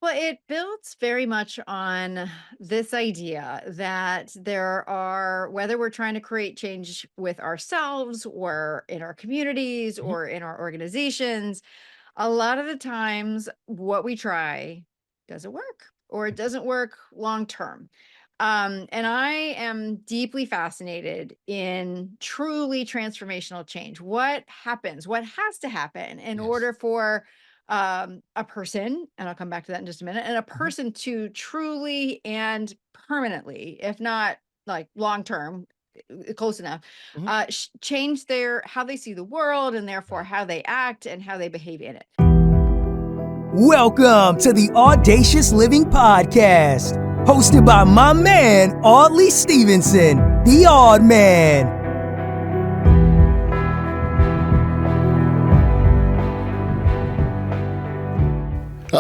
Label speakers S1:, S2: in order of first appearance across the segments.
S1: Well, it builds very much on this idea that there are, whether we're trying to create change with ourselves or in our communities
S2: Mhm.
S1: or in our organizations, a lot of the times what we try doesn't work or it doesn't work long term. And I am deeply fascinated in truly transformational change. What happens? What has to happen in
S2: Yes.
S1: order for a person, and I'll come back to that in just a minute, and a
S2: Mhm.
S1: person to truly and permanently, if not like long term, close enough,
S2: Mhm.
S1: change their how they see the world and therefore
S2: Right.
S1: how they act and how they behave in it.
S3: Welcome to the Audacious Living Podcast, hosted by my man, Audley Stephenson, the Odd Man.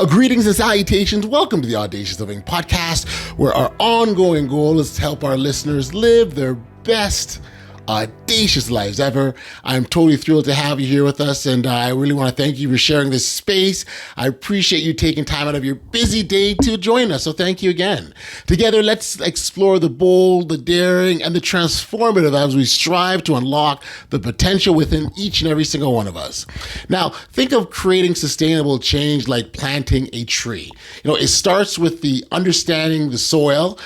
S2: Greetings and salutations. Welcome to the Audacious Living Podcast, where our ongoing goal is to help our listeners live their best audacious lives ever. I'm totally thrilled to have you here with us, and I really want to thank you for sharing this space. I appreciate you taking time out of your busy day to join us, so thank you again. Together, let's explore the bold, the daring, and the transformative as we strive to unlock the potential within each and every single one of us. Now, think of creating sustainable change like planting a tree. It starts with the understanding the soil,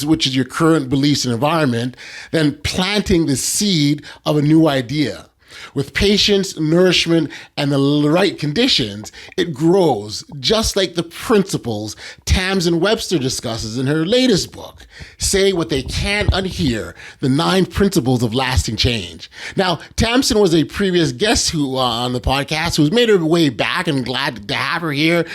S2: which is your current beliefs and environment, then planting the seed of a new idea. With patience, nourishment, and the right conditions, it grows, just like the principles Tamsen Webster discusses in her latest book, Say What They Can't Unhear, the 9 Principles of Lasting Change. Now, Tamsen was a previous guest on the podcast who's made her way back, and glad to have her here.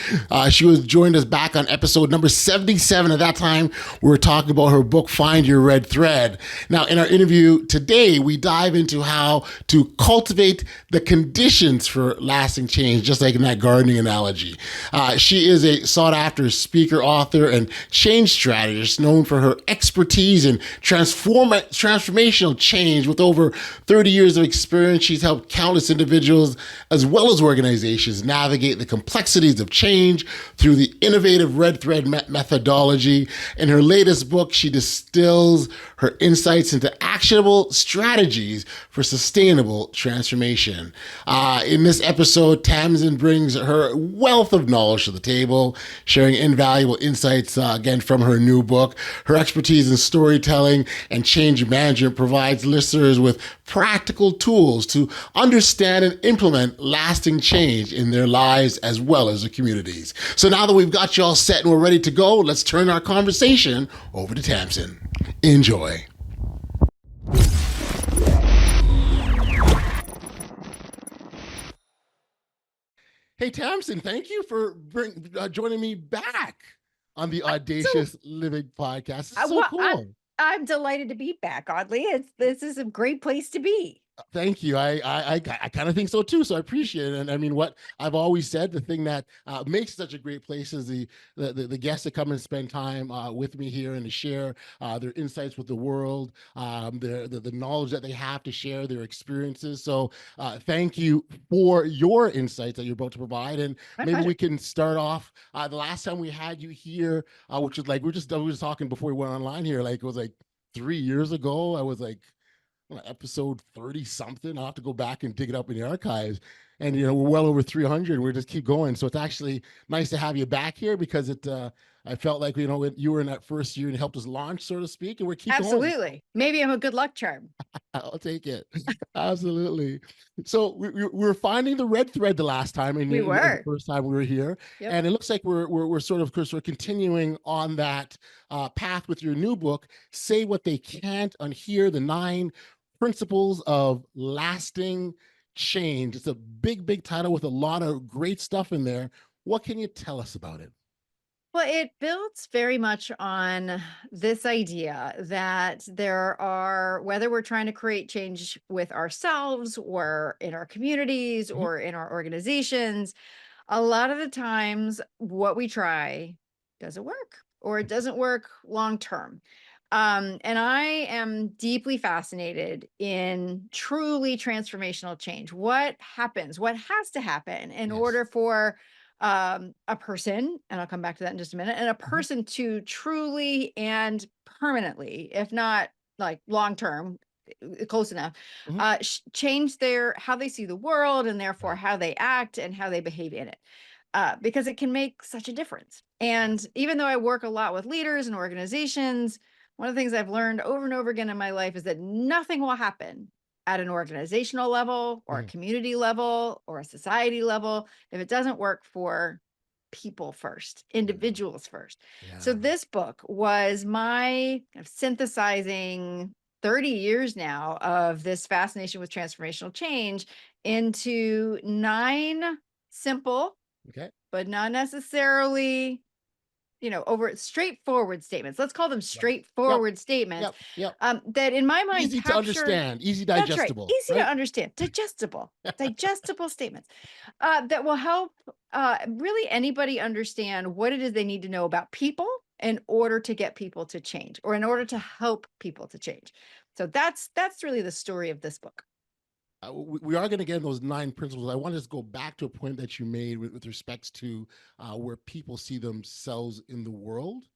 S2: She was joined us back on episode number 77. At that time, we were talking about her book, Find Your Red Thread. Now, in our interview today, we dive into how to cultivate the conditions for lasting change, just like in that gardening analogy. She is a sought-after speaker, author, and change strategist known for her expertise in transformational change. With over 30 years of experience, she's helped countless individuals as well as organizations navigate the complexities of change through the innovative red thread methodology. In her latest book, she distills her insights into actionable strategies for sustainable transformation. In this episode, Tamsen brings her wealth of knowledge to the table, sharing invaluable insights, again, from her new book. Her expertise in storytelling and change management provides listeners with practical tools to understand and implement lasting change in their lives as well as their communities. So now that we've got you all set and we're ready to go, let's turn our conversation over to Tamsen. Enjoy. Hey, Tamsen, thank you for joining me back on the
S1: So,
S2: Audacious Living Podcast. It's so
S1: well,
S2: cool.
S1: I'm delighted to be back. Oddly, this is a great place to be.
S2: Thank you. I kind of think so too. So I appreciate it. And I mean, what I've always said, the thing that makes such a great place is the guests that come and spend time with me here and to share their insights with the world, the knowledge that they have to share, their experiences. So thank you for your insights that you're about to provide. And
S1: My
S2: maybe we
S1: pleasure.
S2: can start off. The last time we had you here, which was like we were just talking before we went online here, like it was like 3 years ago. I was like episode 30 something. I'll have to go back and dig it up in the archives. And we're well over 300. We just keep going. So it's actually nice to have you back here because I felt like you were in that first year and helped us launch, so to speak, and we keep going.
S1: Absolutely. Maybe I'm a good luck charm.
S2: I'll take it. Absolutely. So we were finding the red thread the last time, and
S1: We
S2: the
S1: were.
S2: first time we were here,
S1: Yep.
S2: and it looks like we're sort of continuing on that path with your new book. Say What They Can't Unhear: the 9 Principles of Lasting Change. It's a big title with a lot of great stuff in there. What can you tell us about it?
S1: Well, it builds very much on this idea that there are, whether we're trying to create change with ourselves or in our communities
S2: Mhm.
S1: or in our organizations, a lot of the times what we try doesn't work or it doesn't work long term. And I am deeply fascinated in truly transformational change. What happens? What has to happen in
S2: Yes.
S1: order for a person, and I'll come back to that in just a minute, and a person to truly and permanently, if not like long term, close enough,
S2: Mhm.
S1: change how they see the world, and therefore
S2: Right.
S1: how they act and how they behave in it. Because it can make such a difference.
S2: Yeah.
S1: And even though I work a lot with leaders and organizations, one of the things I've learned over and over again in my life is that nothing will happen at an organizational level or a
S2: Mhm.
S1: community level or a society level if it doesn't work for people first,
S2: Yeah.
S1: individuals first. So
S2: Yeah.
S1: this book was my kind of synthesizing 30 years now of this fascination with transformational change into 9 simple
S2: Okay.
S1: but not necessarily, over straightforward statements. Let's call them
S2: Right. Yep.
S1: straightforward statements,
S2: Yep. Yep.
S1: that in my mind
S2: Easy to
S1: capture.
S2: understand, easy
S1: That's right,
S2: digestible,
S1: easy to
S2: right?
S1: understand, digestible statements, that will help really anybody understand what it is they need to know about people in order to get people to change, or in order to help people to change. So that's really the story of this book.
S2: We are going to get in those 9 principles. I want to just go back to a point that you made with respects to where people see themselves in the world.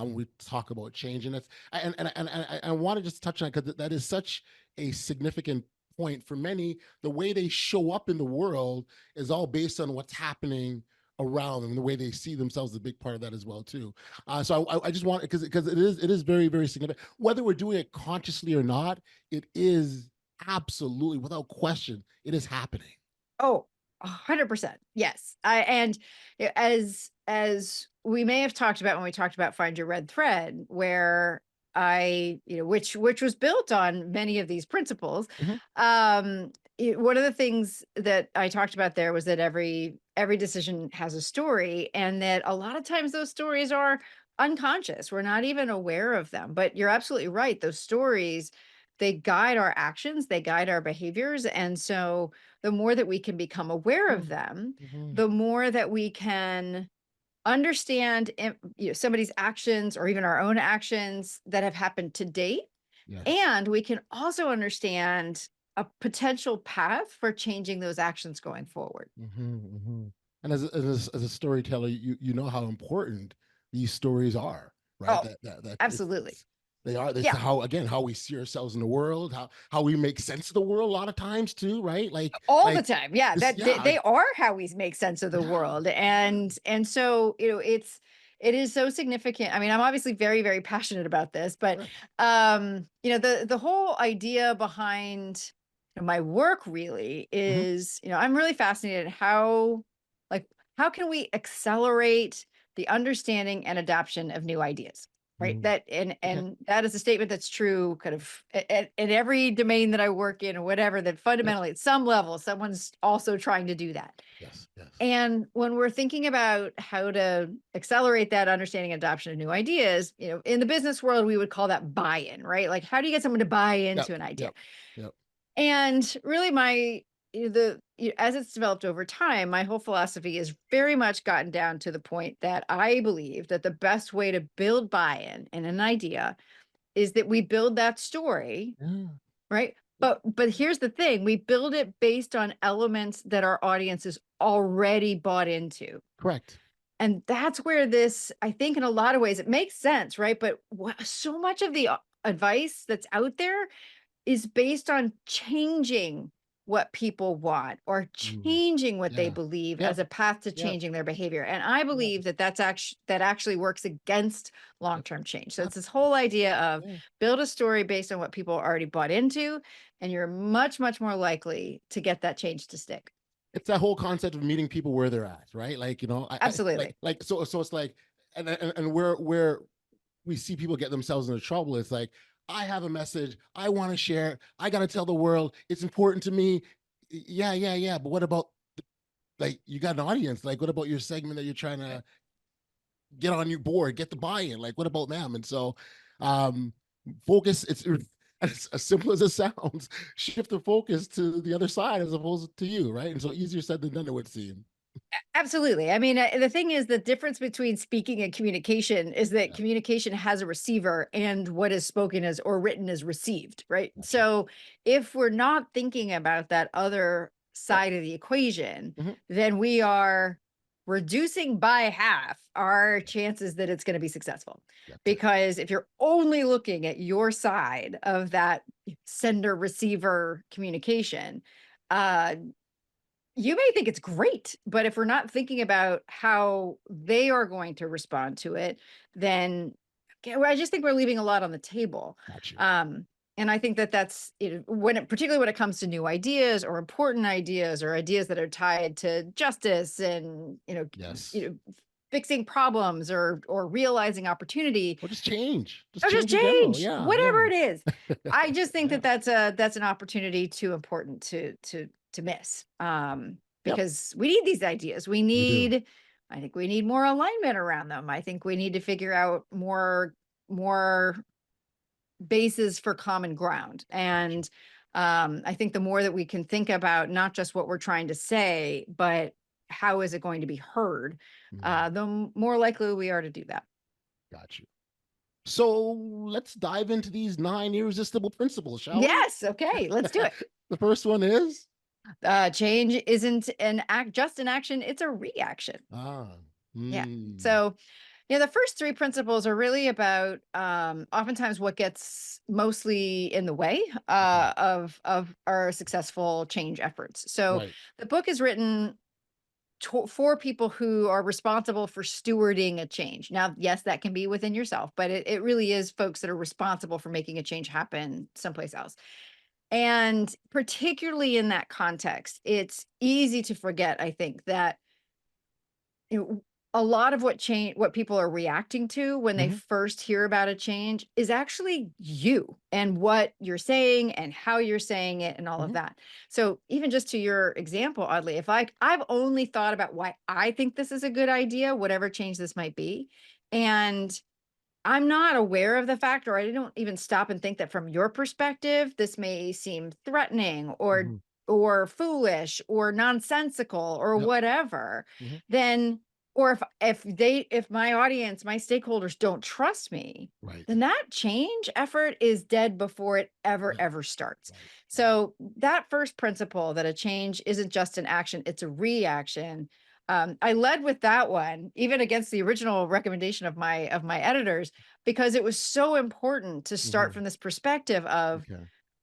S2: We talk about change, and I want to just touch on it because that is such a significant point for many. The way they show up in the world is all based on what's happening around them. The way they see themselves is a big part of that as well too. So I just want, because it is very, very significant, whether we're doing it consciously or not. It is absolutely, without question, it is happening.
S1: Oh, 100%. Yes. As we may have talked about when we talked about Find Your Red Thread, where which was built on many of these principles.
S2: Mhm.
S1: One of the things that I talked about there was that every decision has a story, and that a lot of times those stories are unconscious. We're not even aware of them. But you're absolutely right. Those stories, they guide our actions, they guide our behaviors. And so the more that we can become aware of them,
S2: Mhm.
S1: the more that we can understand somebody's actions, or even our own actions that have happened to date.
S2: Yes.
S1: And we can also understand a potential path for changing those actions going forward.
S2: And as a storyteller, you know how important these stories are, right?
S1: Oh,
S2: That
S1: absolutely.
S2: they are. This
S1: Yeah.
S2: how, again, how we see ourselves in the world, how we make sense of the world a lot of times too, right?
S1: All the
S2: Like
S1: time. Yeah,
S2: this,
S1: that
S2: yeah,
S1: they are how we make sense of the
S2: yeah,
S1: world.
S2: yeah,
S1: And so, it is so significant. I mean, I'm obviously very, very passionate about this,
S2: of
S1: but
S2: course.
S1: the whole idea behind my work really
S2: Mhm.
S1: is, I'm really fascinated like how can we accelerate the understanding and adoption of new ideas? Right.
S2: Mhm.
S1: That and
S2: Okay.
S1: and that is a statement that's true kind of in every domain that I work in, or whatever, that
S2: Yes.
S1: fundamentally at some level, someone's also trying to do that.
S2: Yes. Yes.
S1: And when we're thinking about how to accelerate that understanding and adoption of new ideas, in the business world, we would call that buy-in, right? Like, how do you get someone to buy
S2: Yep.
S1: into an idea?
S2: Yep. Yep.
S1: And really, as it's developed over time, my whole philosophy has very much gotten down to the point that I believe that the best way to build buy-in in an idea is that we build that story,
S2: Yeah.
S1: right? But here's the thing, we build it based on elements that our audience is already bought into.
S2: Correct.
S1: And that's where this, I think, in a lot of ways, it makes sense, right? But so much of the advice that's out there is based on changing what people want, or
S2: Mm.
S1: changing what they
S2: Yeah.
S1: believe
S2: Yep.
S1: as a path to
S2: Yep.
S1: changing their behavior. And I
S2: Yep.
S1: believe that that actually works against
S2: Yep.
S1: long-term change. So
S2: Ab-
S1: it's this whole idea of
S2: Yeah.
S1: build a story based on what people are already bought into, and you're much, much more likely to get that change to stick.
S2: It's that whole concept of meeting people where they're at, right? Like, I
S1: Absolutely.
S2: so it's like, and where we see people get themselves into trouble. It's like, I have a message I want to share. I got to tell the world it's important to me. Yeah, yeah, yeah. But what about, like, you got an audience? Like, what about your segment that you're trying to get on your board, get the buy-in? Like, what about them? And so, um, focus. It's as simple as it sounds. Shift the focus to the other side as opposed to you, right? And so easier said than done, it would seem.
S1: Absolutely. I mean, the thing is, the difference between speaking and communication is that
S2: Yeah,
S1: communication has a receiver, and what is spoken as or written is received, right?
S2: gotcha.
S1: So if we're not thinking about that other
S2: Yep.
S1: side of the equation,
S2: Mhm.
S1: then we're reducing by half our chances that it's going to be successful.
S2: That's it.
S1: Because if you're only looking at your side of that sender receiver communication, you may think it's great, but if we're not thinking about how they are going to respond to it, then I just think we're leaving a lot on the table.
S2: Got you.
S1: And I think that that's particularly when it comes to new ideas or important ideas or ideas that are tied to justice and
S2: Yes.
S1: fixing problems or realizing opportunity.
S2: Or just change.
S1: Or just
S2: in general.
S1: change,
S2: Yeah.
S1: whatever it is. I just think
S2: Yeah.
S1: that that's an opportunity too important to miss.
S2: Yep.
S1: Because we need these ideas. I think we need more alignment around them. I think we need to figure out more bases for common ground. And I think the more that we can think about not just what we're trying to say, but how is it going to be heard, the more likely we are to do that.
S2: Got you. So let's dive into these 9 irresistible principles, shall we?
S1: Yes. Okay. Let's do it.
S2: The first one is
S1: change isn't just an action, it's a reaction. Yeah. So, the first three principles are really about oftentimes what gets mostly in the way of our successful change efforts. So
S2: Right.
S1: the book is written for people who are responsible for stewarding a change. Now, yes, that can be within yourself, but it really is folks that are responsible for making a change happen someplace else. And particularly in that context, it's easy to forget, I think, that a lot of what people are reacting to when they first hear about a change is actually you and what you're saying and how you're saying it and all of that. So even just to your example, Audley, if I've only thought about why I think this is a good idea, whatever change this might be, and I'm not aware of the fact, or I don't even stop and think that from your perspective, this may seem threatening or foolish or nonsensical or whatever, then, or if my audience, my stakeholders don't trust me, then that change effort is dead before it ever starts. So that first principle, that a change isn't just an action, it's a reaction. I led with that one, even against the original recommendation of my editors, because it was so important to start from this perspective of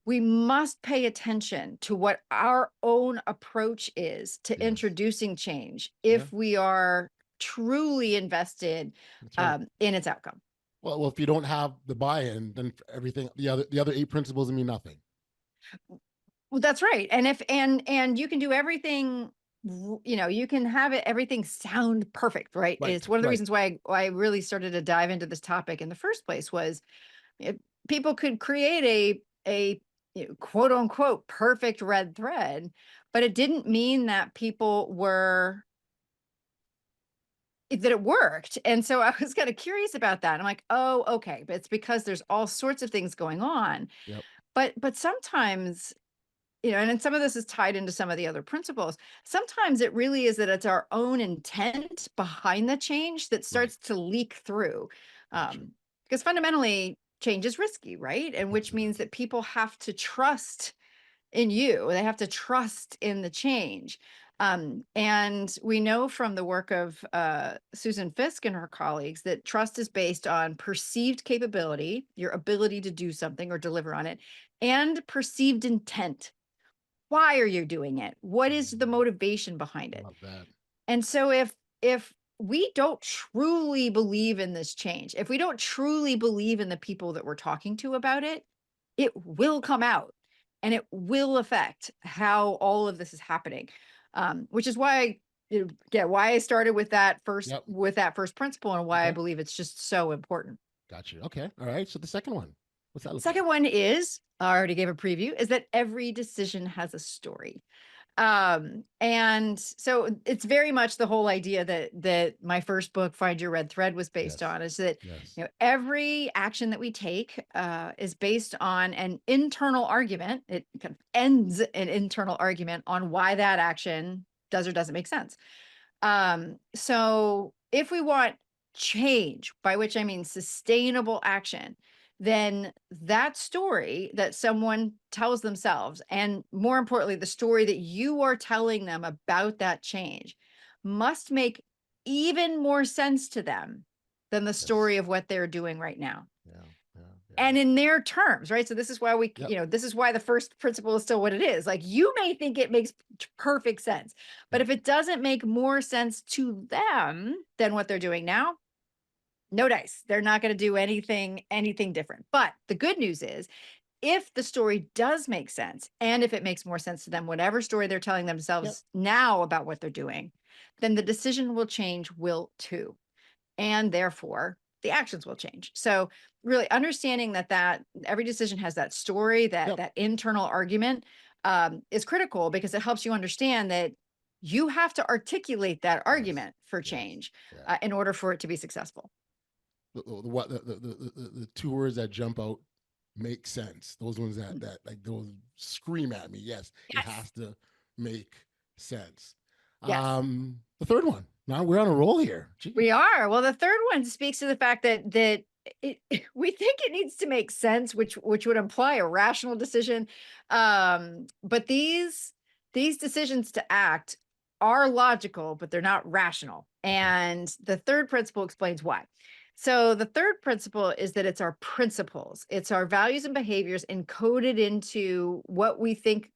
S1: we must pay attention to what our own approach is to introducing change if we are truly invested in its outcome.
S2: Well, if you don't have the buy-in, then everything, the other 8 principles mean nothing.
S1: Well, that's right. And and you can do everything, you can have everything sound perfect, right? It's one of the reasons why I really started to dive into this topic in the first place was people could create a quote unquote perfect red thread, but it didn't mean that that it worked. And so I was kind of curious about that. I'm like, oh, okay, but it's because there's all sorts of things going on. But sometimes, and then some of this is tied into some of the other principles. Sometimes it really is that it's our own intent behind the change that starts to leak through. Because fundamentally, change is risky, right? And which means that people have to trust in you. They have to trust in the change. And we know from the work of Susan Fisk and her colleagues that trust is based on perceived capability, your ability to do something or deliver on it, and perceived intent. Why are you doing it? What is the motivation behind it?
S2: Love that.
S1: And so if we don't truly believe in this change, if we don't truly believe in the people that we're talking to about it, it will come out and it will affect how all of this is happening. Which is why I started with that first principle and why I believe it's just so important.
S2: Got you. Okay. All right. So the second one, what's that?
S1: Second one is, I already gave a preview, is that every decision has a story. And so it's very much the whole idea that my first book, Find Your Red Thread, was based on, is that every action that we take is based on an internal argument. It kind of ends an internal argument on why that action does or doesn't make sense. So if we want change, by which I mean sustainable action, then that story that someone tells themselves, and more importantly, the story that you are telling them about that change, must make even more sense to them than the story of what they're doing right now.
S2: Yeah.
S1: And in their terms, right? So this is why
S2: Yep.
S1: this is why the first principle is still what it is. Like, you may think it makes perfect sense, but if it doesn't make more sense to them than what they're doing now, no dice. They're not going to do anything different. But the good news is, if the story does make sense, and if it makes more sense to them, whatever story they're telling
S2: Yep.
S1: themselves now about what they're doing, then the decision will change, will too. And therefore the actions will change. So really understanding that every decision has that story,
S2: Yep.
S1: that internal argument, is critical, because it helps you understand that you have to articulate that argument for change in order for it to be successful.
S2: The two words that jump out: make sense. Those ones that like those scream at me. Yes, it
S1: Yes.
S2: has to make sense.
S1: Yes.
S2: The third one. Now we're on a roll here. Jeez.
S1: We are. Well, the third one speaks to the fact that we think it needs to make sense, which would imply a rational decision. But these decisions to act are logical, but they're not rational. And the third principle explains why. So the third principle is that it's our principles, it's our values and behaviors encoded into what we think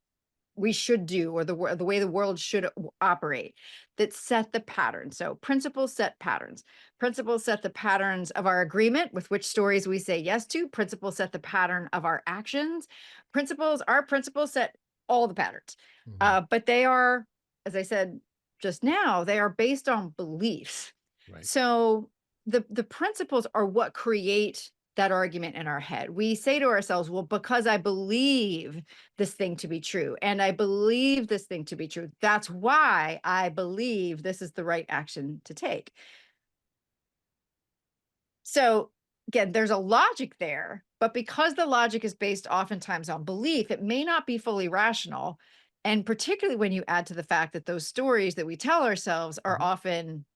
S1: we should do, or the way the world should operate, that set the pattern. So principles set patterns. Principles set the patterns of our agreement with which stories we say yes to. Principles set the pattern of our actions. Our principles set all the patterns. But they are, as I said just now, they are based on beliefs.
S2: Right.
S1: So the principles are what create that argument in our head. We say to ourselves, well, because I believe this thing to be true, and I believe this thing to be true, that's why I believe this is the right action to take. So again, there's a logic there, but because the logic is based oftentimes on belief, it may not be fully rational. And particularly when you add to the fact that those stories that we tell ourselves are often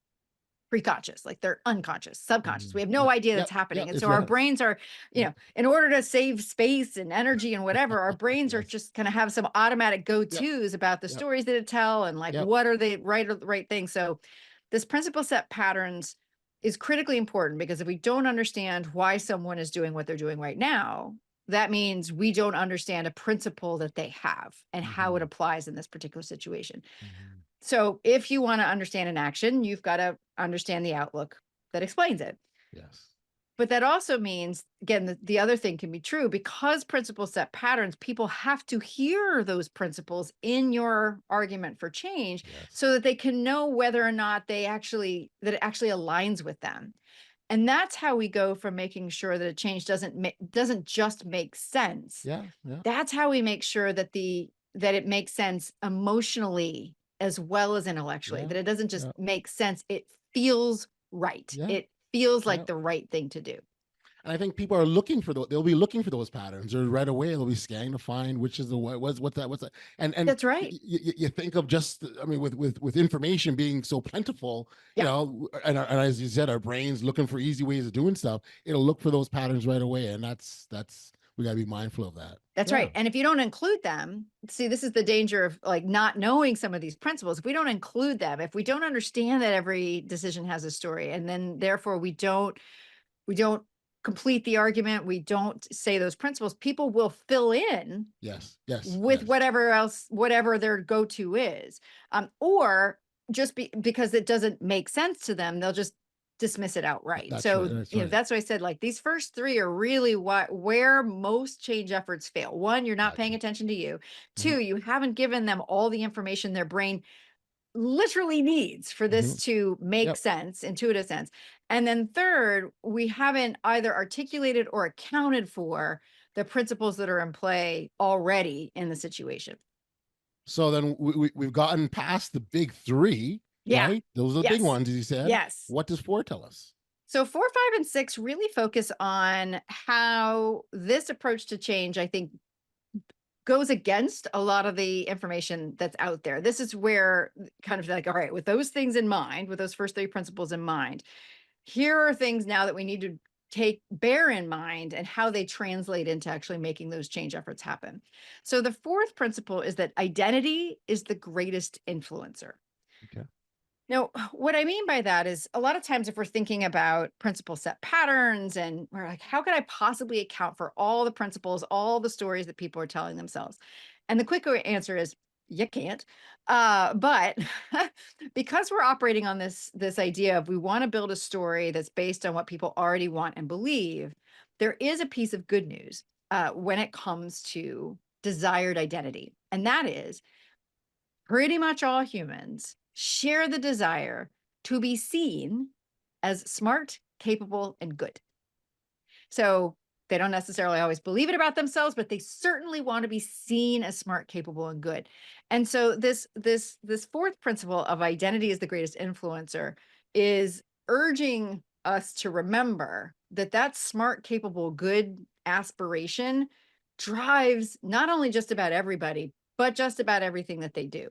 S1: preconscious, like they're unconscious, subconscious. We have no idea that's happening. And so our brains are, in order to save space and energy and whatever, our brains are just kind of have some automatic go-tos about the stories that it tell, and like, what are the right things. So this principle set patterns is critically important, because if we don't understand why someone is doing what they're doing right now, that means we don't understand a principle that they have and how it applies in this particular situation. So if you want to understand an action, you've got to understand the outlook that explains it.
S2: Yes.
S1: But that also means, again, the other thing can be true, because principles set patterns. People have to hear those principles in your argument for change, so that they can know whether or not that it actually aligns with them. And that's how we go from making sure that a change doesn't just make sense. That's how we make sure that it makes sense emotionally as well as intellectually, that it doesn't just make sense. It feels right. It feels like the right thing to do.
S2: And I think people are looking for those. They'll be looking for those patterns, or right away they'll be scanning to find which is the what's that. And
S1: that's right.
S2: You think of just, I mean, with information being so plentiful, and as you said, our brains looking for easy ways of doing stuff. It'll look for those patterns right away, and that's we got to be mindful of that.
S1: That's right. And if you don't include them, see, this is the danger of like not knowing some of these principles. If we don't include them, if we don't understand that every decision has a story, and then therefore we don't complete the argument, we don't say those principles, people will fill in with whatever their go-to is, or just because it doesn't make sense to them, they'll just dismiss it outright. That's why I said, like, these first three are really where most change efforts fail. One, you're not paying attention to you. Two, you haven't given them all the information their brain literally needs for this to make sense, intuitive sense. And then third, we haven't either articulated or accounted for the principles that are in play already in the situation.
S2: So then we've gotten past the big three, right? Those are the big ones, as you said.
S1: Yes.
S2: What does 4 tell us?
S1: So 4, 5, and 6 really focus on how this approach to change, I think, goes against a lot of the information that's out there. This is where kind of like, all right, with those things in mind, with those first 3 principles in mind, here are things now that we need to bear in mind, and how they translate into actually making those change efforts happen. So the 4th principle is that identity is the greatest influencer.
S2: Okay.
S1: Now, what I mean by that is a lot of times if we're thinking about principle set patterns and we're like, how could I possibly account for all the principles, all the stories that people are telling themselves? And the quick answer is you can't. But because we're operating on this idea of we want to build a story that's based on what people already want and believe, there is a piece of good news when it comes to desired identity. And that is pretty much all humans share the desire to be seen as smart, capable, and good. So they don't necessarily always believe it about themselves, but they certainly want to be seen as smart, capable, and good. And so this fourth principle of identity as the greatest influencer is urging us to remember that that smart, capable, good aspiration drives not only just about everybody, but just about everything that they do.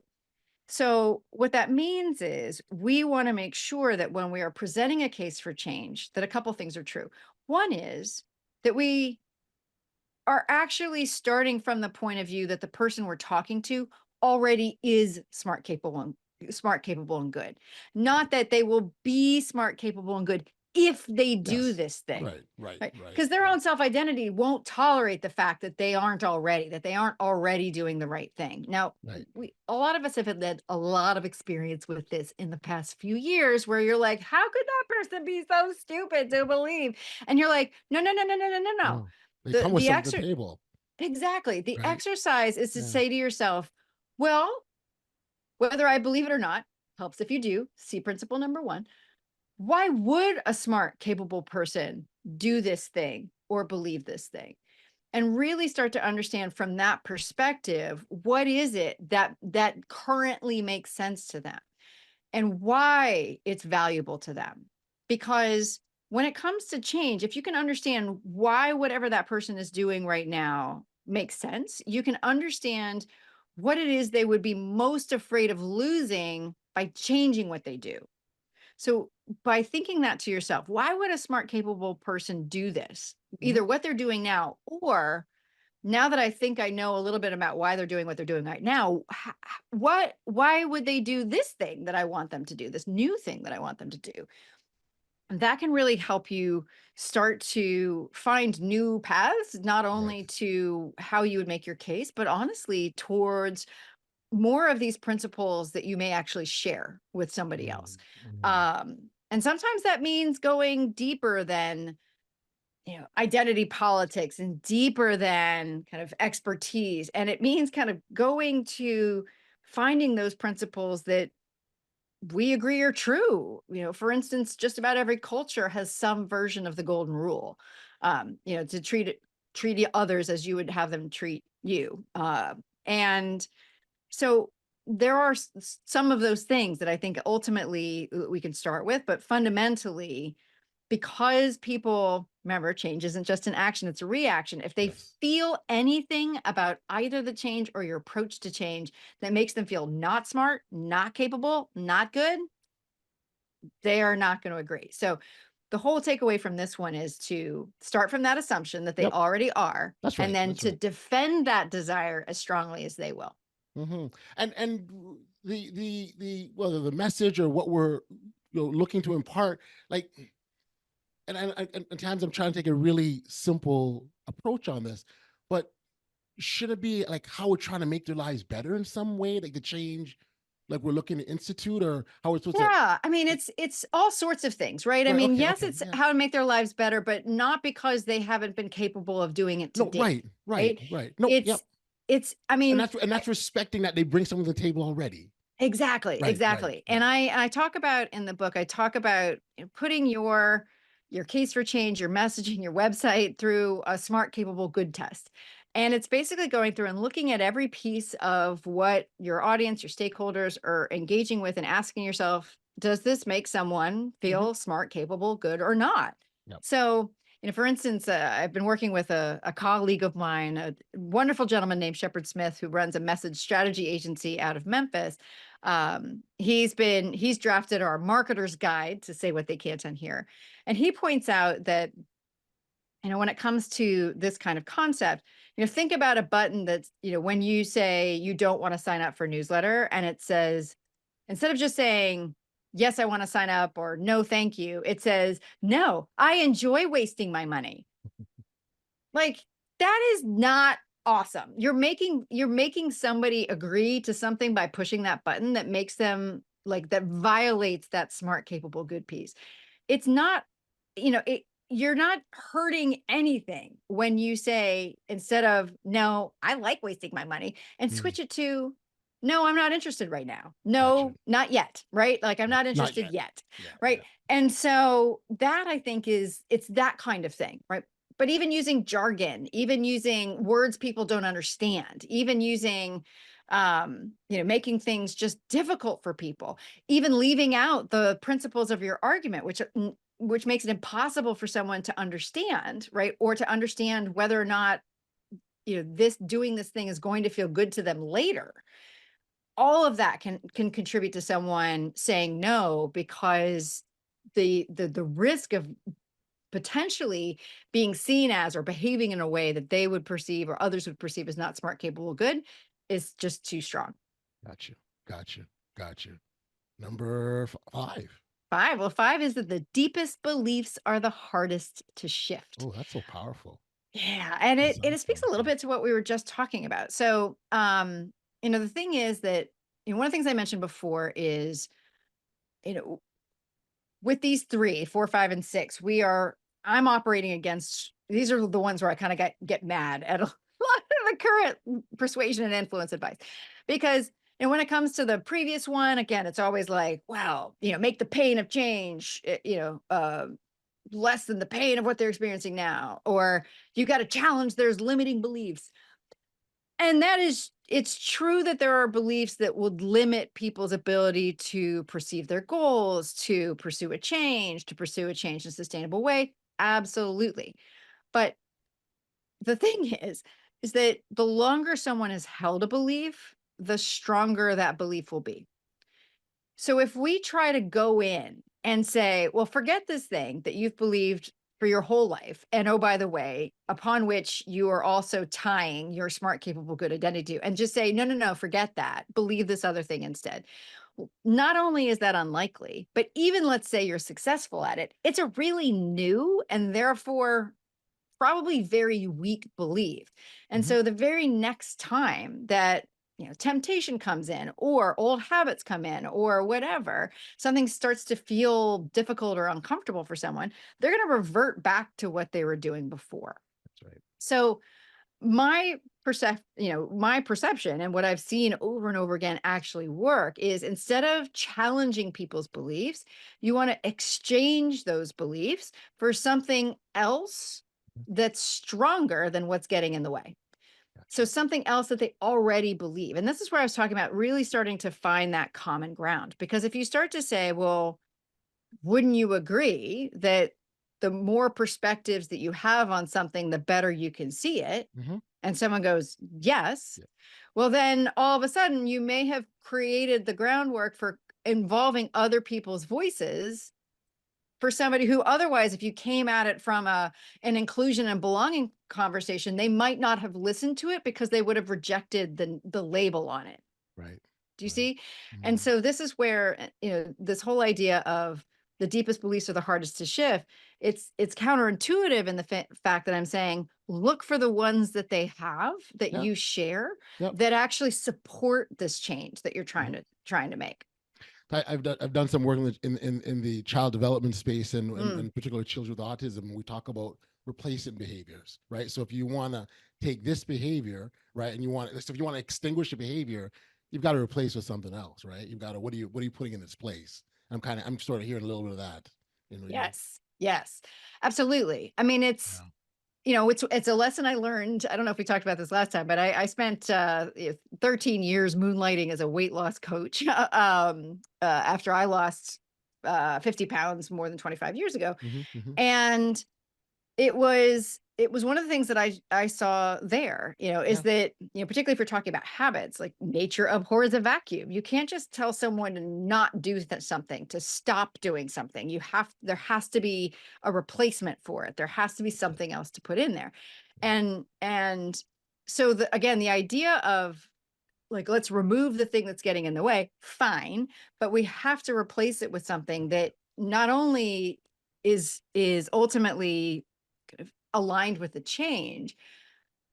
S1: So what that means is we want to make sure that when we are presenting a case for change, that a couple things are true. One is that we are actually starting from the point of view that the person we're talking to already is smart, capable, and good. Not that they will be smart, capable, and good if they do
S2: Yes.
S1: this thing.
S2: Right.
S1: Because their own self-identity won't tolerate the fact that they aren't already doing the right thing. Now,
S2: Right.
S1: a lot of us have had a lot of experience with this in the past few years where you're like, how could that person be so stupid to believe? And you're like, no.
S2: No. They
S1: The
S2: come with
S1: the
S2: something to
S1: extra
S2: the table.
S1: Exactly. The
S2: Right.
S1: exercise is to
S2: Yeah.
S1: say to yourself, well, whether I believe it or not, helps if you do. See principle number one. Why would a smart, capable person do this thing or believe this thing? And really start to understand from that perspective, what is it that currently makes sense to them and why it's valuable to them? Because when it comes to change, if you can understand why whatever that person is doing right now makes sense, you can understand what it is they would be most afraid of losing by changing what they do. So by thinking that to yourself, why would a smart, capable person do this?
S2: Mhm.
S1: Either what they're doing now, or now that I think I know a little bit about why they're doing what they're doing right now, why would they do this thing that I want them to do, this new thing that I want them to do? And that can really help you start to find new paths, not only
S2: Right.
S1: to how you would make your case, but honestly towards more of these principles that you may actually share with somebody else.
S2: Mhm.
S1: And sometimes that means going deeper than, identity politics and deeper than kind of expertise. And it means kind of going to finding those principles that we agree are true. For instance, just about every culture has some version of the golden rule. To treat others as you would have them treat you. And so there are some of those things that I think ultimately we can start with, but fundamentally, because people remember change isn't just an action, it's a reaction. If they
S2: Yes.
S1: feel anything about either the change or your approach to change that makes them feel not smart, not capable, not good, they are not going to agree. So the whole takeaway from this one is to start from that assumption that they
S2: Yep.
S1: already are,
S2: That's
S1: and
S2: right.
S1: then
S2: That's
S1: to
S2: right.
S1: defend that desire as strongly as they will.
S2: And the whether the message or what we're looking to impart, like, and at times I'm trying to take a really simple approach on this, but should it be like how we're trying to make their lives better in some way, like the change, like we're looking to institute, or how we're supposed to,
S1: Yeah, I mean,
S2: like,
S1: it's all sorts of things, right? I
S2: right?
S1: mean,
S2: Okay,
S1: yes,
S2: okay,
S1: it's
S2: yeah.
S1: how to make their lives better, but not because they haven't been capable of doing it to
S2: No,
S1: date, right?
S2: right. No,
S1: It's
S2: yep.
S1: I mean,
S2: And that's respecting that they bring something to the table already.
S1: exactly, exactly. And
S2: Right.
S1: I talk about in the book, I talk about putting your case for change, your messaging, your website through a smart, capable, good test. And it's basically going through and looking at every piece of what your audience, your stakeholders are engaging with and asking yourself, does this make someone
S2: Hmm.
S1: feel smart, capable, good, or not?
S2: Yep.
S1: So, for instance, I've been working with a colleague of mine, a wonderful gentleman named Shepard Smith, who runs a message strategy agency out of Memphis. He's drafted our marketer's guide to say what they can't unhear. And he points out that, when it comes to this kind of concept, think about a button that's, when you say you don't want to sign up for a newsletter and it says, instead of just saying, yes, I want to sign up, or no, thank you. It says, no, I enjoy wasting my money. Like, that is not awesome. You're making somebody agree to something by pushing that button that makes them, like, that violates that smart, capable, good piece. It's not, you're not hurting anything when you say, instead of, no, I like wasting my money, and
S2: Mm,
S1: switch it to, no, I'm not interested right now.
S2: gotcha.
S1: No, not yet. Right. Like, I'm not
S2: Not
S1: interested
S2: yet.
S1: yet.
S2: Yeah,
S1: Right.
S2: yeah.
S1: And so that, I think, it's that kind of thing. Right. But even using jargon, even using words people don't understand, even using, making things just difficult for people, even leaving out the principles of your argument, which makes it impossible for someone to understand, right? Or to understand whether or not, doing this thing is going to feel good to them later. All of that can contribute to someone saying no, because the risk of potentially being seen as, or behaving in a way that they would perceive or others would perceive as not smart, capable, good, is just too strong.
S2: Gotcha. Gotcha. Gotcha. Number five.
S1: Five. Well, five is that the deepest beliefs are the hardest to shift.
S2: Oh, that's so powerful.
S1: Yeah, and
S2: What
S1: it
S2: does
S1: it
S2: that
S1: speaks a
S2: say?
S1: little bit to what we were just talking about. So, the thing is that, one of the things I mentioned before is, you know, with these three, four, five, and six, I'm operating against, these are the ones where I kind of get mad at a lot of the current persuasion and influence advice. Because, when it comes to the previous one, again, it's always like, well, make the pain of change, less than the pain of what they're experiencing now, or you got to challenge there's limiting beliefs. And it's true that there are beliefs that would limit people's ability to perceive their goals, to pursue a change, in a sustainable way. Absolutely. But the thing is that the longer someone has held a belief, the stronger that belief will be. So if we try to go in and say, well, forget this thing that you've believed for your whole life, and oh, by the way, upon which you are also tying your smart, capable, good identity to, and just say, no, no, no, forget that. Believe this other thing instead. Not only is that unlikely, but even let's say you're successful at it, it's a really new and therefore probably very weak belief. And
S2: Mhm.
S1: so the very next time that, temptation comes in, or old habits come in, or whatever, something starts to feel difficult or uncomfortable for someone, they're going to revert back to what they were doing before.
S2: That's right.
S1: So my perception and what I've seen over and over again actually work is, instead of challenging people's beliefs, you want to exchange those beliefs for something else
S2: Mhm.
S1: that's stronger than what's getting in the way. So
S2: Gotcha.
S1: something else that they already believe. And this is where I was talking about really starting to find that common ground. Because if you start to say, well, wouldn't you agree that the more perspectives that you have on something, the better you can see it?
S2: Mhm.
S1: And someone goes, yes.
S2: Yeah.
S1: Well, then all of a sudden you may have created the groundwork for involving other people's voices, for somebody who otherwise, if you came at it from an inclusion and belonging conversation, they might not have listened to it because they would have rejected the label on it.
S2: Right.
S1: Do you
S2: Right.
S1: see? And
S2: Mhm.
S1: so this is where, this whole idea of the deepest beliefs are the hardest to shift. It's counterintuitive in the fact that I'm saying, look for the ones that they have, that
S2: Yeah.
S1: you share,
S2: Yep.
S1: that actually support this change that you're trying
S2: Mhm.
S1: to make.
S2: I've done some work in the child development space,
S1: Mm,
S2: and particularly children with autism. We talk about replacement behaviors, right? So if you want to take this behavior, right, and so if you want to extinguish a behavior, you've got to replace with something else, right? You've got to what are you putting in its place? I'm sort of hearing a little bit of that. You.
S1: yes, yes, absolutely. I mean,
S2: Yeah.
S1: it's a lesson I learned. I don't know if we talked about this last time, but I spent 13 years moonlighting as a weight loss coach, after I lost 50 pounds more than 25 years ago.
S2: Hmm. Hmm.
S1: And it was one of the things that I saw there, is
S2: Yeah.
S1: that, particularly if you're talking about habits, like, nature abhors a vacuum. You can't just tell someone to not do something, to stop doing something. There has to be a replacement for it. There has to be
S2: That's it.
S1: something else to put in there.
S2: Yeah.
S1: And so again, the idea of like, let's remove the thing that's getting in the way, fine, but we have to replace it with something that not only is ultimately kind of aligned with the change,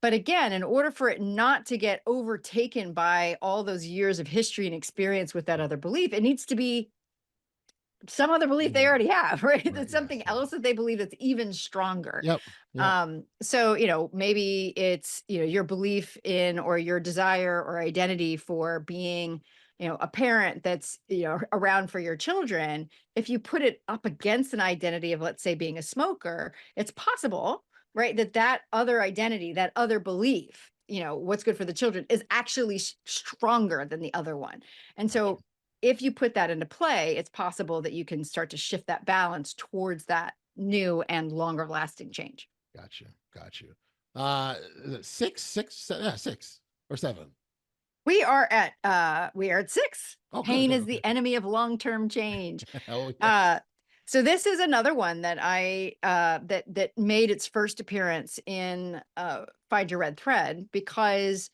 S1: but again, in order for it not to get overtaken by all those years of history and experience with that other belief, it needs to be some other belief they already have, right?
S2: Right,
S1: That's
S2: yes,
S1: something
S2: yes.
S1: else that they believe that's even stronger.
S2: Yep. Yep.
S1: So, maybe it's, your belief in or your desire or identity for being, a parent that's, around for your children. If you put it up against an identity of, let's say, being a smoker, it's possible, right? That other identity, that other belief, what's good for the children is actually stronger than the other one. And so if you put that into play, it's possible that you can start to shift that balance towards that new and longer lasting change.
S2: Got you. Got you. Is it six or seven.
S1: We are at 6.
S2: Oh,
S1: Pain
S2: good.
S1: is the enemy of long-term change.
S2: Oh, yes.
S1: So this is another one that I that made its first appearance in Find Your Red Thread, because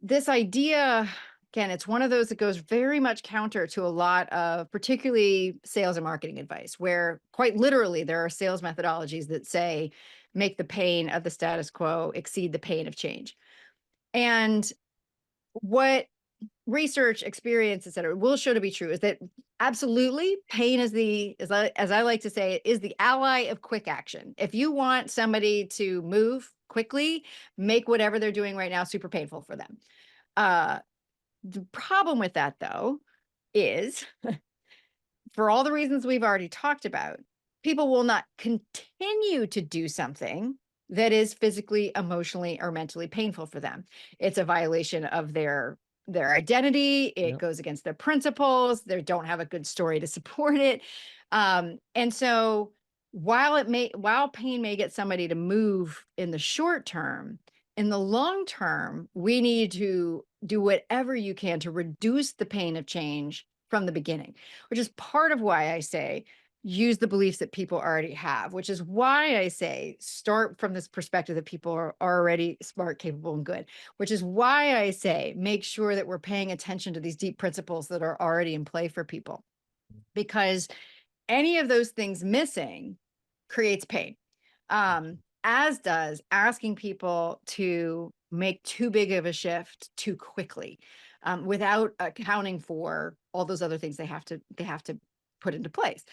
S1: this idea, again, it's one of those that goes very much counter to a lot of particularly sales and marketing advice, where quite literally there are sales methodologies that say, make the pain of the status quo exceed the pain of change. And what research, experience, et cetera, will show to be true is that absolutely pain is as I like to say, is the ally of quick action. If you want somebody to move quickly, make whatever they're doing right now super painful for them. The problem with that, though, is for all the reasons we've already talked about, people will not continue to do something that is physically, emotionally, or mentally painful for them. It's a violation of their identity. It goes against their principles. They don't have a good story to support it. And so while pain may get somebody to move in the short term, in the long term, we need to do whatever you can to reduce the pain of change from the beginning, which is part of why I say use the beliefs that people already have, which is why I say start from this perspective that people are already smart, capable, and good, which is why I say make sure that we're paying attention to these deep principles that are already in play for people, because any of those things missing creates pain, as does asking people to make too big of a shift too quickly, without accounting for all those other things they have to put into place.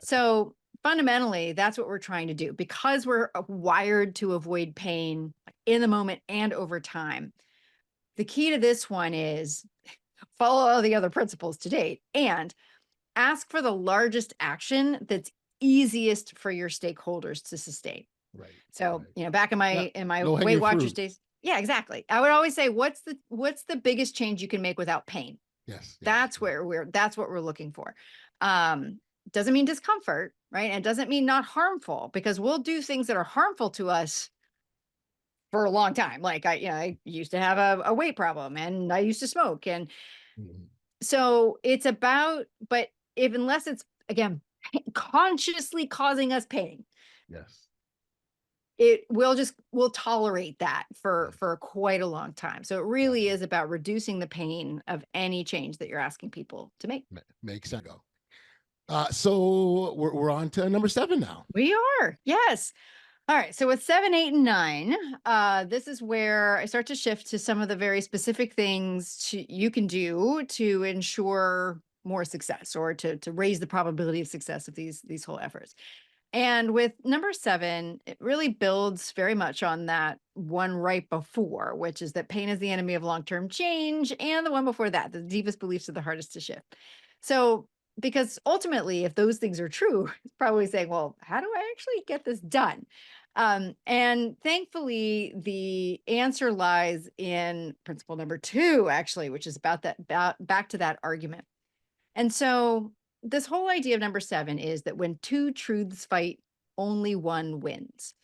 S1: So fundamentally, that's what we're trying to do, because we're wired to avoid pain in the moment and over time. The key to this one is follow all the other principles to date and ask for the largest action that's easiest for your stakeholders to sustain.
S2: Right.
S1: So,
S2: right.
S1: Back in my Weight Watchers days. Yeah, exactly. I would always say, what's the biggest change you can make without pain?
S2: Yes.
S1: That's what we're looking for. Doesn't mean discomfort, right? And doesn't mean not harmful, because we'll do things that are harmful to us for a long time. Like I used to have a weight problem, and I used to smoke. And so it's about, but unless it's, again, consciously causing us pain,
S2: Yes.
S1: we'll tolerate that for quite a long time. So it really is about reducing the pain of any change that you're asking people to make.
S2: Makes sense. So we're on to number 7 now.
S1: We are, yes. All right. So with 7, 8, and 9, this is where I start to shift to some of the very specific things you can do to ensure more success, or to raise the probability of success of these whole efforts. And with number 7, it really builds very much on that one right before, which is that pain is the enemy of long-term change, and the one before that, the deepest beliefs are the hardest to shift. So, because ultimately, if those things are true, it's probably saying, well, how do I actually get this done? And thankfully, the answer lies in principle number 2, actually, which is about back to that argument. And so this whole idea of number 7 is that when two truths fight, only one wins.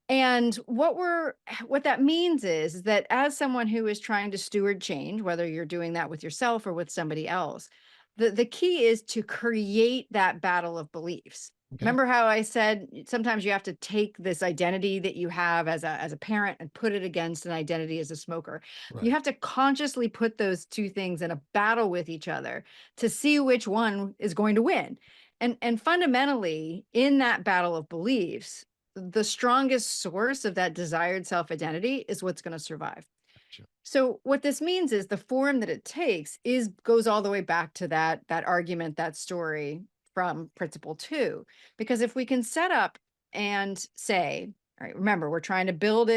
S1: And what that means is that as someone who is trying to steward change, whether you're doing that with yourself or with somebody else, the key is to create that battle of beliefs.
S2: Okay.
S1: Remember how I said sometimes you have to take this identity that you have as a parent and put it against an identity as a smoker.
S2: Right.
S1: You have to consciously put those two things in a battle with each other to see which one is going to win. And fundamentally, in that battle of beliefs, the strongest source of that desired self-identity is what's going to survive.
S2: Gotcha.
S1: So what this means is the form that it takes goes all the way back to that argument, that story from principle 2. Because if we can set up and say, all right, remember, we're trying to build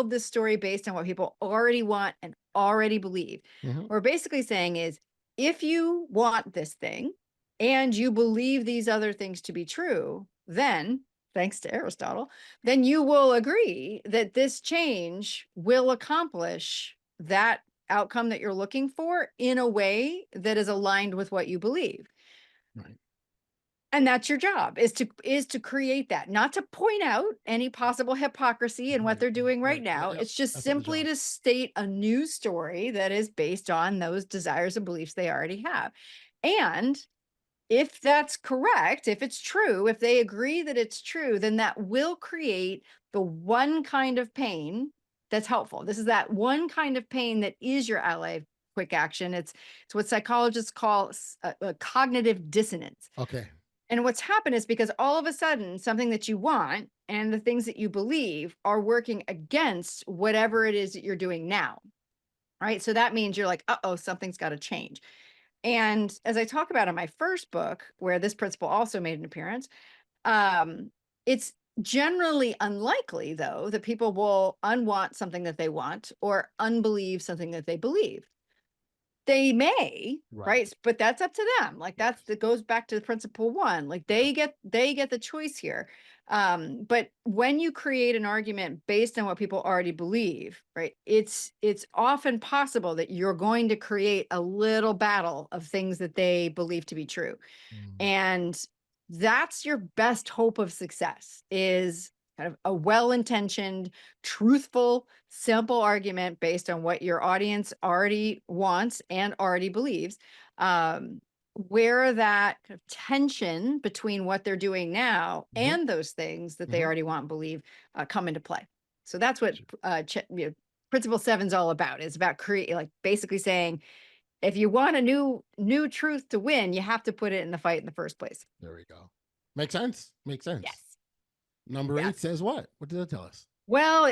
S1: this story based on what people already want and already believe.
S2: Mm-hmm.
S1: What we're basically saying is, if you want this thing and you believe these other things to be true, then, thanks to Aristotle, then you will agree that this change will accomplish that outcome that you're looking for in a way that is aligned with what you believe.
S2: Right.
S1: And that's your job, is to create that, not to point out any possible hypocrisy in what they're doing right now.
S2: Yep.
S1: It's just
S2: That's not the
S1: simply
S2: job.
S1: to state a new story that is based on those desires and beliefs they already have. And if that's correct, if it's true, if they agree that it's true, then that will create the one kind of pain that's helpful. This is that one kind of pain that is your ally of quick action. It's what psychologists call a cognitive dissonance.
S2: Okay.
S1: And what's happened is because all of a sudden something that you want and the things that you believe are working against whatever it is that you're doing now. Right. So that means you're like, uh-oh, something's got to change. And as I talk about in my first book, where this principle also made an appearance, it's generally unlikely, though, that people will unwant something that they want or unbelieve something that they believe. They may, right? But that's up to them. Like that goes back to the principle 1. Like they get the choice here. But when you create an argument based on what people already believe, right? It's often possible that you're going to create a little battle of things that they believe to be true. And that's your best hope of success, is kind of a well-intentioned, truthful, simple argument based on what your audience already wants and already believes, where that kind of tension between what they're doing now and those things that they already want and believe come into play. So that's what Principle 7 is all about. It's about basically saying, if you want a new truth to win, you have to put it in the fight in the first place.
S2: There we go. Makes sense. Makes sense.
S1: Yes.
S2: Number 8 says what? What did that tell us?
S1: Well,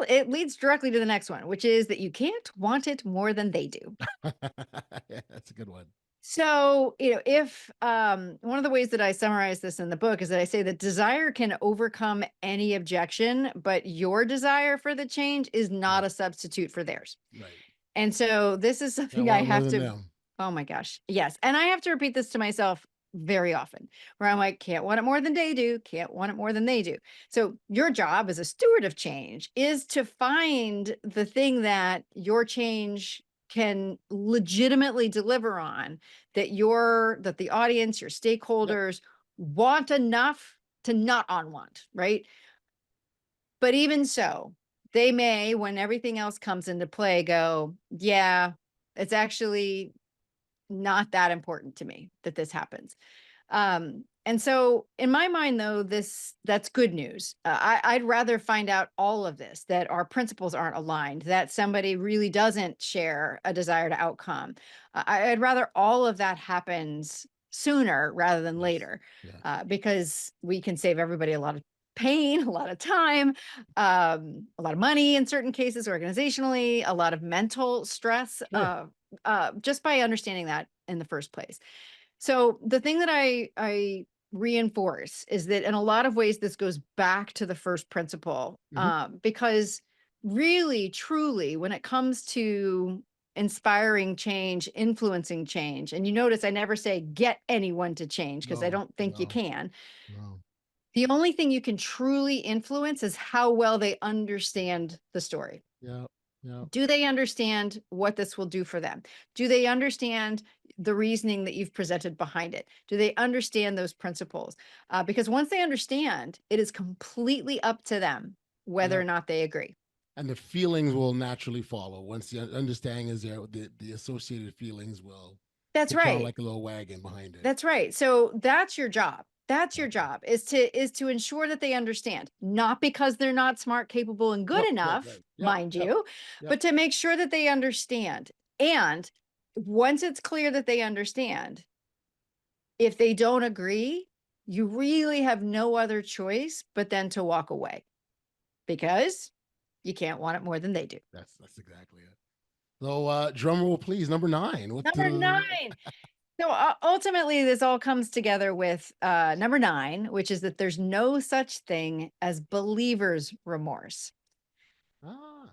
S1: it leads directly to the next one, which is that you can't want it more than they do.
S2: Yeah, that's a good one.
S1: So, if one of the ways that I summarize this in the book is that I say that desire can overcome any objection, but your desire for the change is not a substitute for theirs.
S2: Right.
S1: And so this is something I have to, oh my gosh. Yes. And I have to repeat this to myself very often, where I'm like, can't want it more than they do, can't want it more than they do. So your job as a steward of change is to find the thing that your change can legitimately deliver on, that the audience, your stakeholders want enough to not unwant, right? But even so, they may, when everything else comes into play, go, yeah, it's actually not that important to me that this happens. And so in my mind, though, that's good news. I'd rather find out all of this, that our principles aren't aligned, that somebody really doesn't share a desired outcome. I'd rather all of that happens sooner rather than later, because we can save everybody a lot of pain, a lot of time, a lot of money in certain cases, organizationally, a lot of mental stress, just by understanding that in the first place. So the thing that I reinforce is that in a lot of ways, this goes back to the first principle, because really, truly, when it comes to inspiring change, influencing change, and you notice I never say get anyone to change, because I don't think you can.
S2: No.
S1: The only thing you can truly influence is how well they understand the story.
S2: Yeah. Yeah.
S1: Do they understand what this will do for them? Do they understand the reasoning that you've presented behind it? Do they understand those principles? Because once they understand, it is completely up to them whether or not they agree.
S2: And the feelings will naturally follow. Once the understanding is there, the associated feelings will.
S1: That's right.
S2: Like a little wagon behind it.
S1: That's right. So that's your job. That's your job, is to ensure that they understand, not because they're not smart, capable, and good
S2: Yep, right,
S1: enough,
S2: right. Yep,
S1: mind
S2: yep,
S1: you,
S2: yep.
S1: but to make sure that they understand. And once it's clear that they understand, if they don't agree, you really have no other choice but then to walk away, because you can't want it more than they do.
S2: That's exactly it. So, drum roll, please. Number 9.
S1: Number 9. So ultimately, this all comes together with number 9, which is that there's no such thing as believer's remorse.
S2: Ah,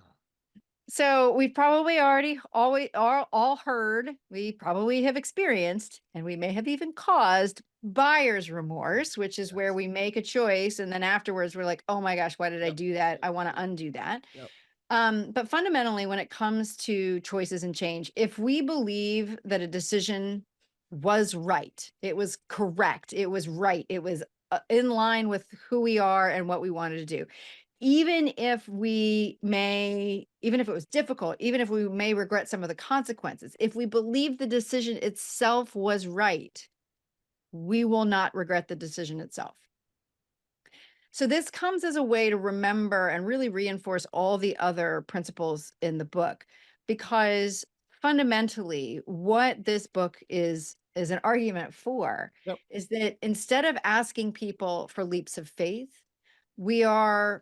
S1: So we've probably already always all heard, we probably have experienced, and we may have even caused buyer's remorse, which is where
S2: yes.
S1: we make a choice and then afterwards we're like, oh my gosh, why did I
S2: Yep,
S1: do that? I want to undo that.
S2: yep.
S1: But fundamentally, when it comes to choices and change, if we believe that a decision was right, it was correct, it was right, it was in line with who we are and what we wanted to do, even if it was difficult, even if we may regret some of the consequences, if we believe the decision itself was right, we will not regret the decision itself. So this comes as a way to remember and really reinforce all the other principles in the book, because fundamentally what this book is an argument for
S2: Yep.
S1: is that instead of asking people for leaps of faith, we are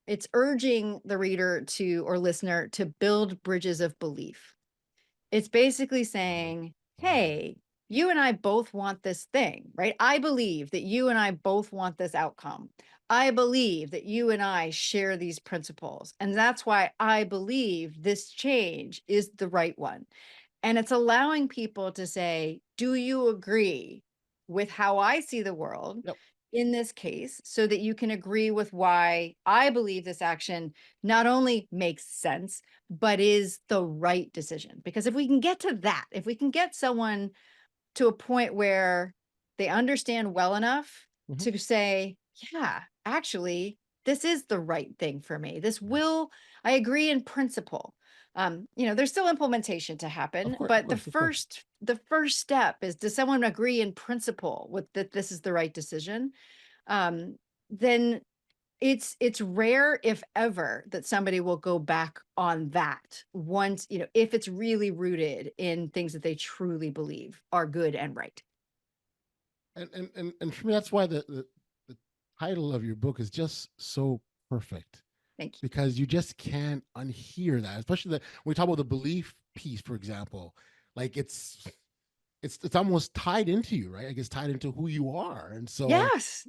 S1: it's urging the reader to or listener to build bridges of belief. It's basically
S2: Love it.
S1: saying,
S2: Love it.
S1: hey, you and I both want this thing, right? I believe that you and I both want this outcome. I believe that you and I share these principles. And that's why I believe this change is the right one. And it's allowing people to say, do you agree with how I see the world
S2: Yep.
S1: in this case, so that you can agree with why I believe this action not only makes sense, but is the right decision? Because if we can get to that, if we can get someone to a point where they understand well enough
S2: Mhm.
S1: to say, yeah, actually, this is the right thing for me.
S2: Yeah.
S1: I agree in principle. There's still implementation to
S2: Of
S1: happen,
S2: course, of
S1: but the
S2: course, of course.
S1: first step is, does someone agree in principle with that this is the right decision? Then it's rare, if ever, that somebody will go back on that once, if it's really rooted in things that they truly believe are good and right.
S2: And for me, that's why the title of your book is just so perfect,
S1: Thank you.
S2: because you just can't unhear that, especially when we talk about the belief piece, for example. Like it's almost tied into you, right? Like it's tied into who you are, and
S1: Yes,
S2: so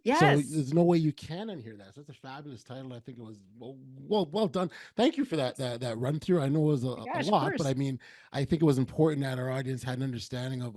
S1: yes.
S2: there's no way you can unhear that. So that's a fabulous title. I think it was well done. Thank you for that run through. I know it was
S1: My
S2: a
S1: gosh, of
S2: lot, but
S1: course.
S2: I mean, I think it was important that our audience had an understanding of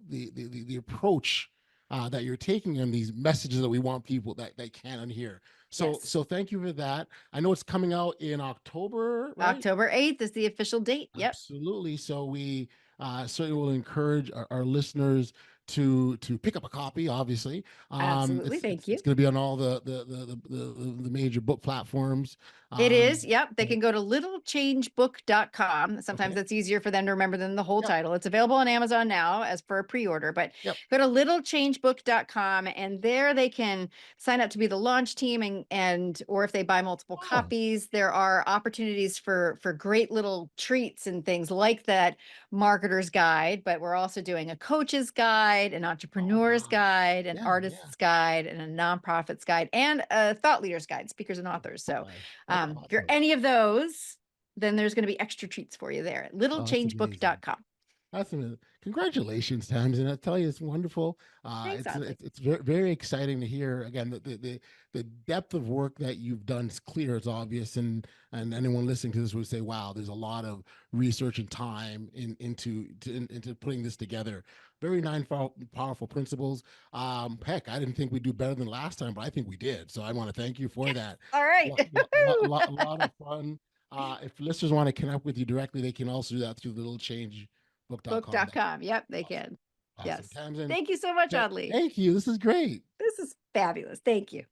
S2: the approach that you're taking on these messages that we want people that they can unhear. So
S1: Yes.
S2: thank you for that. I know it's coming out in October, right?
S1: October 8th is the official date. Yep.
S2: Absolutely. So we certainly will encourage our listeners to pick up a copy. Obviously,
S1: Absolutely.
S2: it's
S1: Thank
S2: it's
S1: you.
S2: going to be on all the major book platforms.
S1: It is. Yep. They
S2: Right.
S1: can go to littlechangebook.com. Sometimes
S2: Okay.
S1: that's easier for them to remember than the whole
S2: Yep.
S1: title. It's available on Amazon now as for a pre-order, but
S2: Yep.
S1: go to littlechangebook.com and there they can sign up to be the launch team, and or if they buy multiple
S2: Oh.
S1: copies, there are opportunities for great little treats and things like that marketer's guide, but we're also doing a coach's guide, an
S2: Oh.
S1: entrepreneur's
S2: Wow.
S1: guide, an
S2: Yeah. Yeah.
S1: artist's guide, and a nonprofit's guide, and a thought leader's guide, speakers and authors. So
S2: Boy, that's
S1: if you're
S2: awesome.
S1: any of those, then there's going to be extra treats for you there at
S2: Oh, that's amazing.
S1: littlechangebook.com.
S2: That's congratulations, Tamsen. I tell you, it's wonderful.
S1: Thanks,
S2: It's
S1: Audley.
S2: it's very very exciting to hear. Again, the depth of work that you've done is clear. It's obvious, and anyone listening to this would say, "Wow, there's a lot of research and time into putting this together." Very nine powerful principles. Heck, I didn't think we'd do better than last time, but I think we did. So I want to thank you for that.
S1: All right.
S2: Lot of fun. If listeners want to connect with you directly, they can also do that through littlechangebook.com.
S1: Book.com. Yep, they
S2: Awesome.
S1: can.
S2: Awesome.
S1: Yes.
S2: Tamsin,
S1: Thank you so much, Audley.
S2: thank you. This is great.
S1: This is fabulous. Thank you.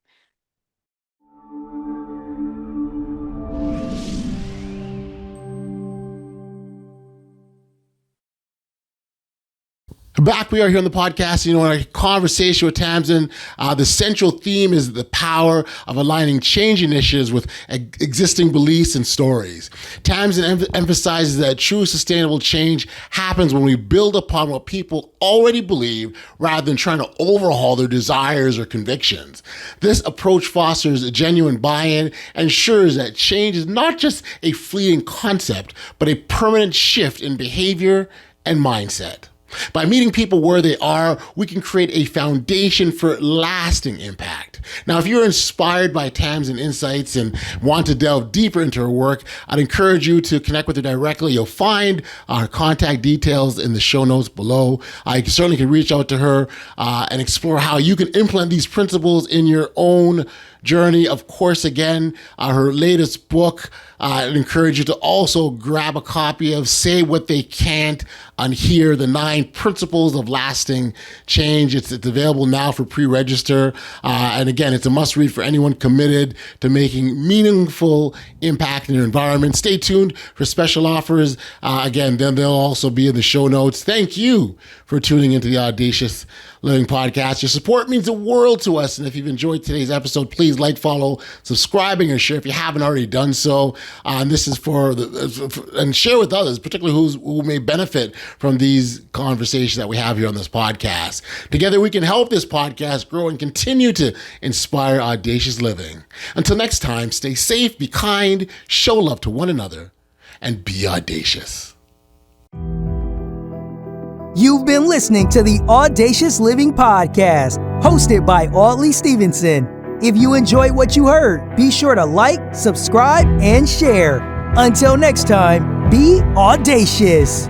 S2: Back we are here on the podcast. In our conversation with Tamsen, the central theme is the power of aligning change initiatives with existing beliefs and stories. Tamsen emphasizes that true sustainable change happens when we build upon what people already believe rather than trying to overhaul their desires or convictions. This approach fosters a genuine buy-in and ensures that change is not just a fleeting concept, but a permanent shift in behavior and mindset. By meeting people where they are, we can create a foundation for lasting impact. Now, if you're inspired by Tamsen insights and want to delve deeper into her work, I'd encourage you to connect with her directly. You'll find our contact details in the show notes below. You certainly can reach out to her and explore how you can implement these principles in your own journey. Of course, again, her latest book, I'd encourage you to also grab a copy of Say What They Can't, Unhear the 9 Principles of Lasting Change. It's available now for pre-register. And again, it's a must-read for anyone committed to making meaningful impact in your environment. Stay tuned for special offers. Again, then they'll also be in the show notes. Thank you for tuning into the Audacious Living Podcast. Your support means the world to us. And if you've enjoyed today's episode, please like, follow, subscribing, or share if you haven't already done so. And this is and share with others, particularly who may benefit from these conversations that we have here on this podcast. Together, we can help this podcast grow and continue to inspire audacious living. Until next time, stay safe, be kind, show love to one another, and be audacious.
S3: You've been listening to the Audacious Living Podcast, hosted by Audley Stephenson. If you enjoyed what you heard, be sure to like, subscribe, and share. Until next time, be audacious.